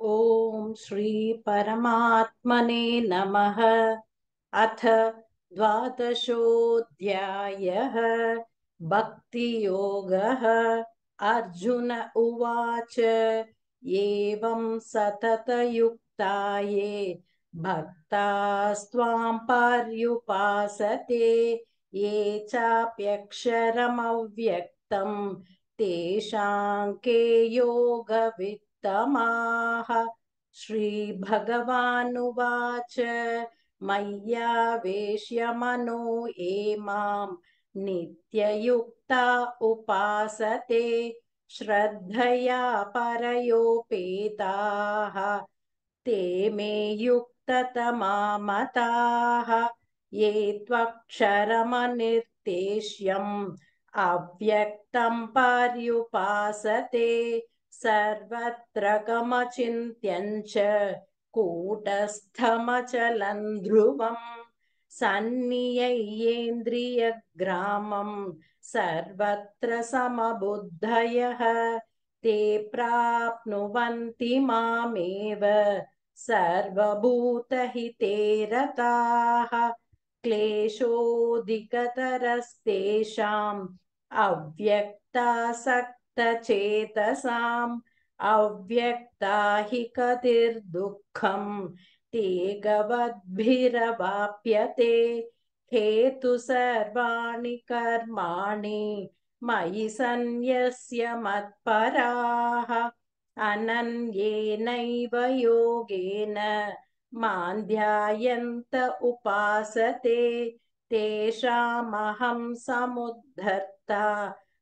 ॐ श्री परमात्मने नमः। अथ द्वादशोऽध्यायः। भक्तियोगः। अर्जुन उवाच एवं सततयुक्ता ये भक्तास्त्वां पर्युपासते ये चाप्यक्षरमव्यक्तं तेषां के योगवित्तमाः। श्रीभगवानुवाच मय्यावेश्य मनो ये मां नित्ययुक्ता उपासते श्रद्धया परयोपेताः ते मे युक्ततमा मताः। ये त्वक्षरमनिर्देश्यम् अव्यक्तं पर्युपासते सर्वत्र गमचिन्त्यं च कूटस्थमचलं ध्रुवम् सन्निय्येन्द्रियग्रामं सर्वत्र समबुद्धयः ते प्राप्नुवन्ति मामेव सर्वभूतहिते रताः। क्लेशोऽधिकतरस्तेषाम् अव्यक्तासक्तचेतसाम् अव्यक्ता हि गतिर्दुःखम् ते गवद्भिरवाप्यते। हेतु सर्वाणि कर्माणि मयि सन्न्यस्य मत्पराः अनन्येनैव योगेन मां ध्यायन्त उपासते तेषामहं समुद्धर्ता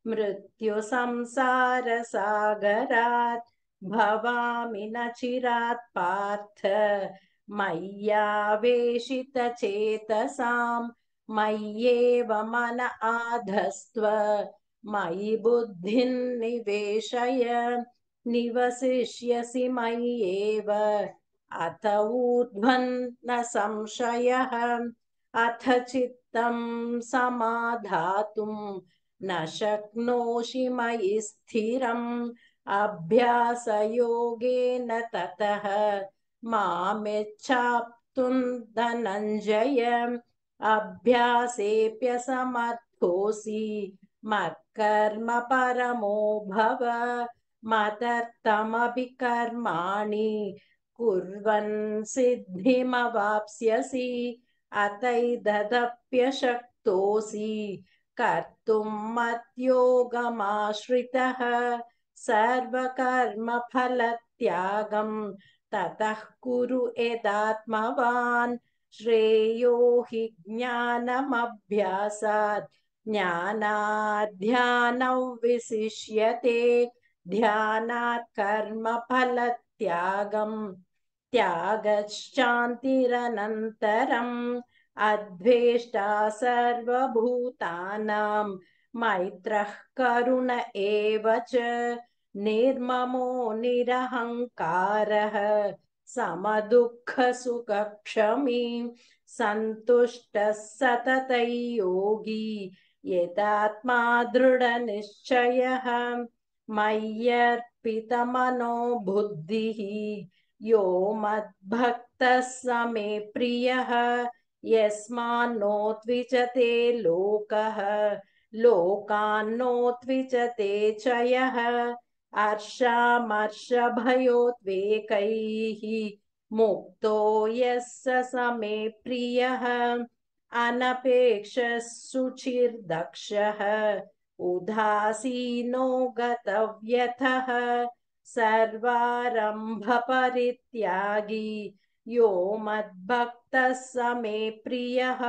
मृत्युसंसारसागरात् भवामि न चिरात् पार्थ मय्यावेशितचेतसाम् मय्येव मन आधस्त्व मयि बुद्धिं निवेशय निवसिष्यसि मय्येव अत ऊर्ध्वं संशयः। अथ चित्तं समाधातुं न शक्नोषि मयि स्थिरम् अभ्यासयोगेन ततः मामिच्छाप्तुं धनञ्जय अभ्यासेऽप्यसमर्थोऽसि मत्कर्म परमो भव मदर्थमपि कर्माणि कुर्वन् सिद्धिमवाप्स्यसि अतैतदप्यशक्तोऽसि कर्तुं मद्योगमाश्रितः सर्वकर्मफलत्यागं ततः कुरु यदात्मवान् श्रेयो हि ज्ञानमभ्यासात् ज्ञानात् ध्यानौ विशिष्यते ध्यानात् कर्मफलत्यागं त्यागश्चान्तिरनन्तरम् अद्वेष्टा सर्वभूतानां मैत्रः करुण एव च निर्ममो निरहङ्कारः समदुःखसुखक्षमी सन्तुष्टः सततयोगी यतात्मा दृढनिश्चयः मय्यर्पितमनो बुद्धिः यो मद्भक्तः स मे प्रियः यस्मान्नो द्विजते लोकः लोकान्नो द्विजते च यः हर्षामर्षभयोद्वेगैः मुक्तो यः स मे प्रियः अनपेक्षः शुचिर्दक्षः उदासीनो गतव्यथः सर्वारम्भपरित्यागी यो मद्भक्तः स मे प्रियः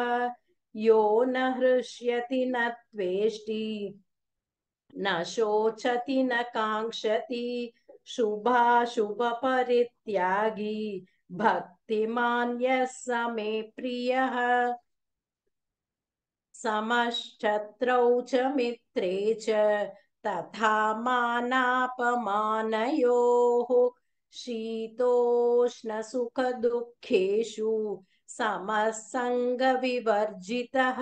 यो न हृष्यति न त्वेष्टि न शोचति न काङ्क्षति शुभाशुभपरित्यागी भक्तिमान् यः स मे प्रियः समश्चत्रौ च मित्रे च तथा मानापमानयोः शीतोष्णसुखदुःखेषु समसङ्गविवर्जितः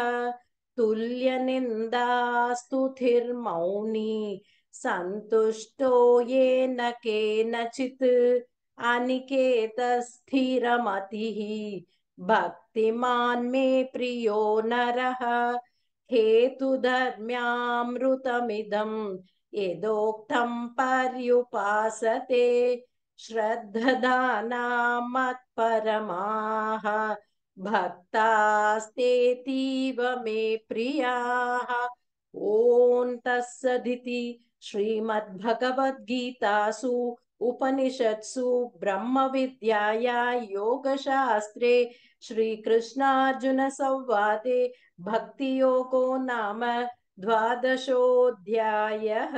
तुल्यनिन्दास्तुतिर्मौनी सन्तुष्टो येन केनचित् अनिकेतस्थिरमतिः भक्तिमान् मे प्रियो नरः हेतुधर्म्यामृतमिदं यदोक्तं पर्युपासते श्रद्धदाना मत्परमाः भक्तास्तेतीव मे प्रियाः। ॐ तत्सदिति श्रीमद्भगवद्गीतासु उपनिषत्सु ब्रह्मविद्याया योगशास्त्रे श्रीकृष्णार्जुनसंवादे भक्तियोगो नाम द्वादशोऽध्यायः।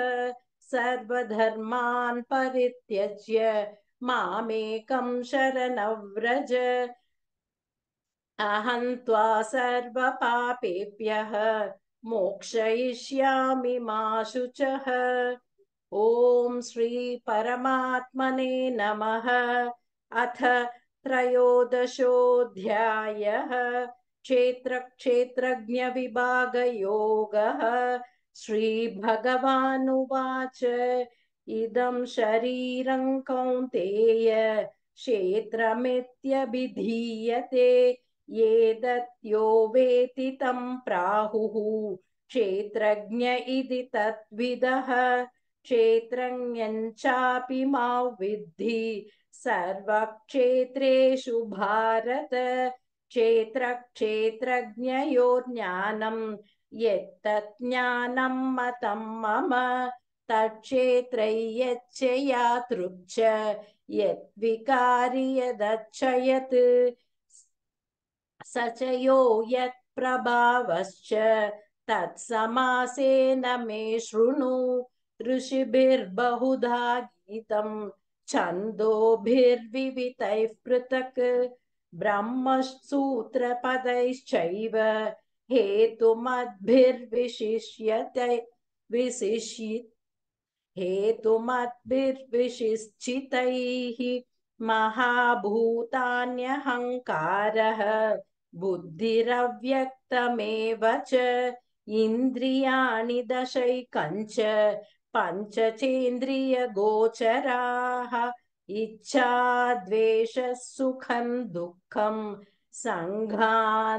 सर्वधर्मान् परित्यज्य मामेकं शरणं व्रज अहं त्वा सर्वपापेभ्यः मोक्षयिष्यामि मा शुचः। ॐ श्री परमात्मने नमः। अथ त्रयोदशोऽध्यायः क्षेत्रक्षेत्रज्ञविभागयोगः। श्रीभगवानुवाच इदं शरीरं कौन्तेय क्षेत्रमित्यभिधीयते येदत्यो वेति तं प्राहुः क्षेत्रज्ञ इति तद्विदः। क्षेत्रज्ञञ्चापि मां विद्धि सर्वक्षेत्रेषु भारत क्षेत्रक्षेत्रज्ञयोर्ज्ञानं यत्तत् ज्ञानं मतं मम तत्क्षेत्रै यच्च यादृक् च यद्विकारि यदच्छयत् स च यो यत्प्रभावश्च तत्समासेन मे शृणु। ऋषिभिर्बहुधा गीतं छन्दोभिर्विविधैः पृथक् ब्रह्मसूत्रपदैश्चैव हेतुमद्भिर्विशिष्यते हेतुमद्भिर्विशिष्टितैः महाभूतान्यहङ्कारः बुद्धिरव्यक्तमेव च इन्द्रियाणि दशैकञ्च पञ्चचेन्द्रियगोचराः इच्छा द्वेषः सुखं दुःखं सङ्घान्तश्चेतना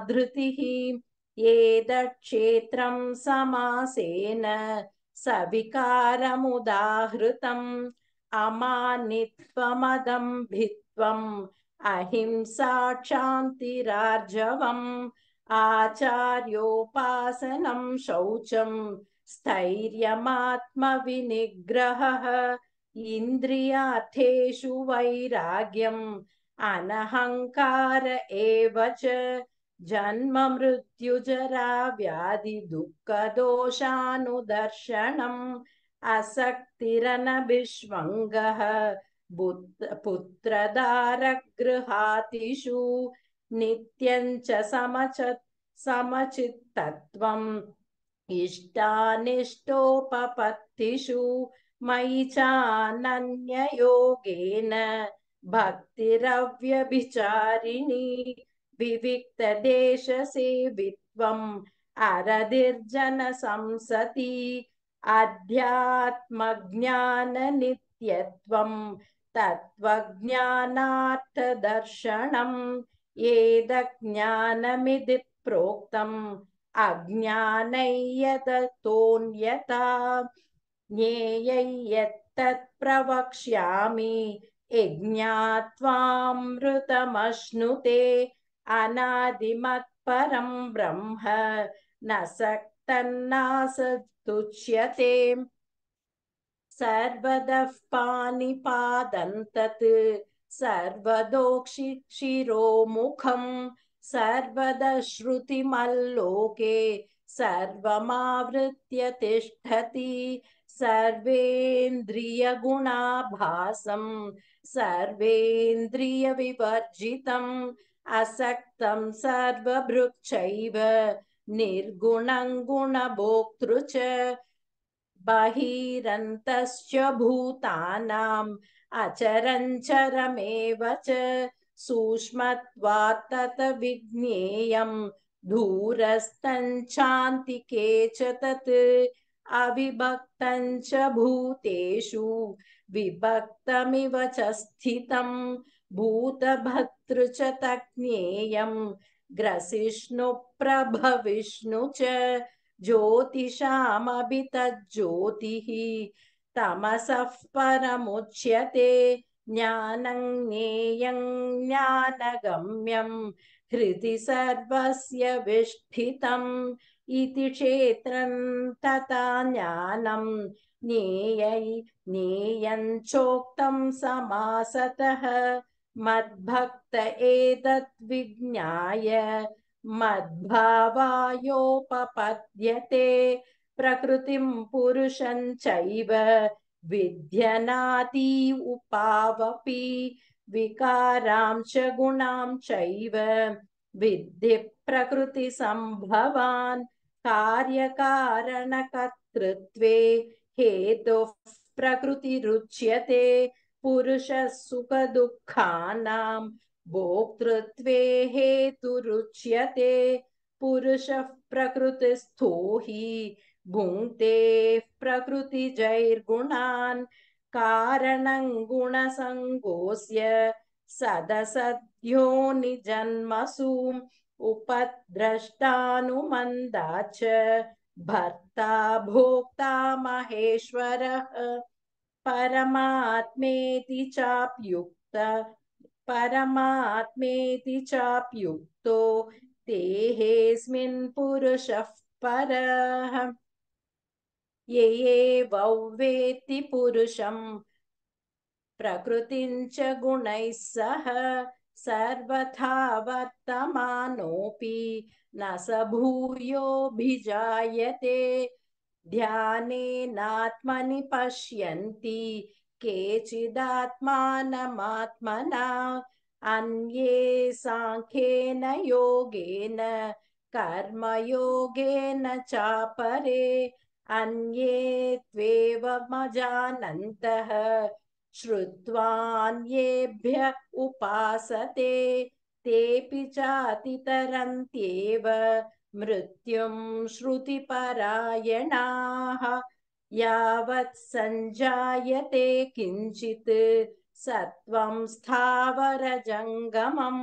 धृतिः एतत्क्षेत्रं समासेन सविकारमुदाहृतम् अमानित्वमदम्भित्वम् अहिंसा क्षान्तिरार्जवम् आचार्योपासनं शौचं स्थैर्यमात्मविनिग्रहः इन्द्रियार्थेषु वैराग्यम् अनहङ्कार एव च जन्म मृत्युजरा व्याधि दुःखदोषानुदर्शनम् असक्तिरनभिष्वङ्गः पुत्रदारगृहातिषु नित्यं च समचित्तत्वम् इष्टानिष्टोपपत्तिषु मयि चानन्ययोगेन भक्तिरव्यभिचारिणी विविक्तदेशसेवित्वम् अरतिर्जनसंसति अध्यात्मज्ञाननित्यत्वम् तत्त्वज्ञानार्थदर्शनम् एतज्ज्ञानमिति प्रोक्तम् अज्ञानै यततोऽन्यथा ज्ञेयै यत्तत् प्रवक्ष्यामि यज्ञात्वामृतमश्नुते अनादिमत्परं ब्रह्म न सक्तन्नासदुच्यते सर्वतः पाणिपादं तत् सर्वदोक्षिशिरोमुखं सर्वतः श्रुतिमल्लोके सर्वमावृत्य तिष्ठति सर्वेन्द्रियगुणाभासं सर्वेन्द्रियविवर्जितम् असक्तं सर्वभृक्षैव निर्गुणं गुणभोक्तृ च बहिरन्तश्च भूतानाम् अचरञ्चरमेव च सूक्ष्मत्वात् तत् विज्ञेयम् दूरस्थञ्चान्तिके च तत् अविभक्तं च भूतेषु विभक्तमिव च स्थितं भूतभर्तृ च तज्ज्ञेयं ग्रसिष्णुप्रभविष्णु च ज्योतिषामभि तज्ज्योतिः तमसः परमुच्यते ज्ञानं ज्ञेयं ज्ञानगम्यं हृदि सर्वस्य विष्ठितम् इति क्षेत्रं तथा ज्ञानं ज्ञेयं चोक्तं समासतः मद्भक्त एतत् विज्ञाय मद्भावायोपपद्यते प्रकृतिं पुरुषं चैव विद्यनाति उपावपि विकारां च गुणां चैव विद्धि प्रकृतिसम्भवान् कार्यकारणकर्तृत्वे हेतुः प्रकृतिरुच्यते पुरुषः सुखदुःखानां भोक्तृत्वे हेतुरुच्यते पुरुषः प्रकृतिस्थो हि भुङ्क्ते प्रकृतिजैर्गुणान् कारणं गुणसङ्गोऽस्य सदसद्योनिजन्मसु उपद्रष्टानुमन्दा च भर्ता भोक्ता महेश्वरः परमात्मेति चाप्युक्तो देहेऽस्मिन् पुरुषः परः ये एवं पुरुषं प्रकृतिं च गुणैः सह सर्वथा वर्तमानोऽपि न स भूयोऽभिजायते ध्यानेनात्मनि पश्यन्ति केचिदात्मानमात्मना अन्ये साङ्ख्येन योगेन कर्मयोगेन चापरे अन्ये त्वेवमजानन्तः श्रुत्वान्येभ्य उपासते तेऽपि चातितरन्त्येव मृत्युं श्रुतिपरायणाः यावत् सञ्जायते किञ्चित् सत्त्वं स्थावरजङ्गमं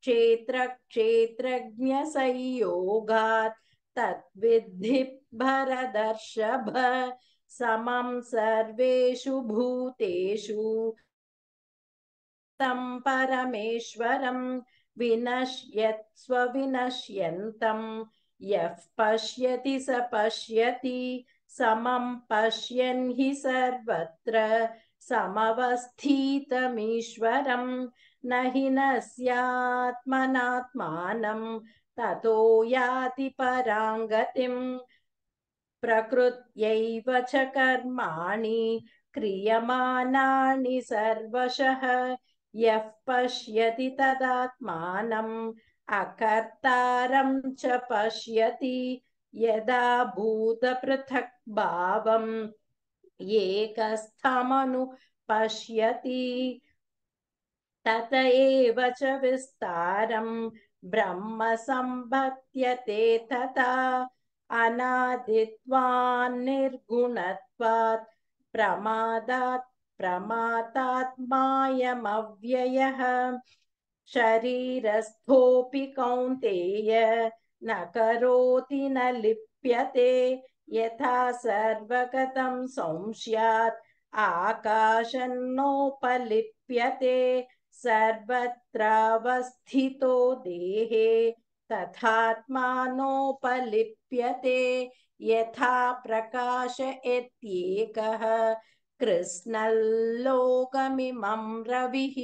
क्षेत्रक्षेत्रज्ञसंयोगात् तद्विद्धि भरतर्षभ समं सर्वेषु भूतेषु तं परमेश्वरं विनश्यत्स्वविनश्यन्तं यः पश्यति स पश्यति समं पश्यन् हि सर्वत्र समवस्थितमीश्वरं न हि नस्यात्मनात्मानं ततो याति परां गतिम् प्रकृत्यैव च कर्माणि क्रियमाणानि सर्वशः यः पश्यति तदात्मानम् अकर्तारं च पश्यति यदा भूतपृथक् भावम् एकस्थमनुपश्यति तत एव च विस्तारं ब्रह्म सम्पद्यते तथा अनादित्वान् निर्गुणत्वात् प्रमातात्मायमव्ययः शरीरस्थोऽपि कौन्तेय न करोति न लिप्यते यथा सर्वगतं संस्यात् आकाशन्नोपलिप्यते सर्वत्रावस्थितो देहे तथात्मानोपलिप्यते यथा प्रकाश इत्येकः कृत्स्नल्लोकमिमं रविः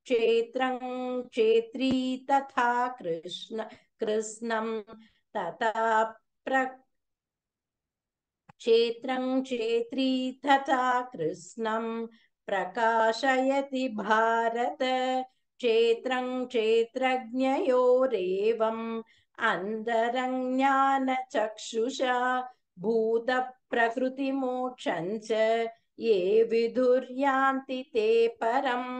क्षेत्रं क्षेत्री तथा कृत्स्नं तथा क्षेत्रं क्षेत्री तथा कृत्स्नं प्रकाशयति भारत क्षेत्रं क्षेत्रज्ञयोरेवम् अन्तरज्ञानचक्षुषा भूतप्रकृतिमोक्षं च ये विदुर्यान्ति ते परम्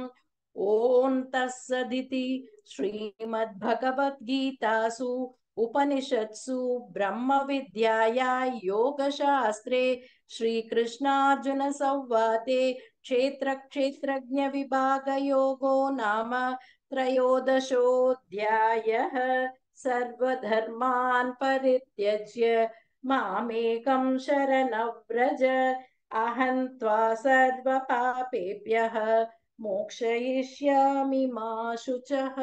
ॐ तत्सदिति श्रीमद्भगवद्गीतासु उपनिषत्सु ब्रह्मविद्याया योगशास्त्रे श्रीकृष्णार्जुनसंवादे क्षेत्रक्षेत्रज्ञविभागयोगो नाम त्रयोदशोऽध्यायः। सर्वधर्मान् परित्यज्य मामेकं शरणं व्रज, अहं त्वा सर्वपापेभ्यः मोक्षयिष्यामि मा शुचः।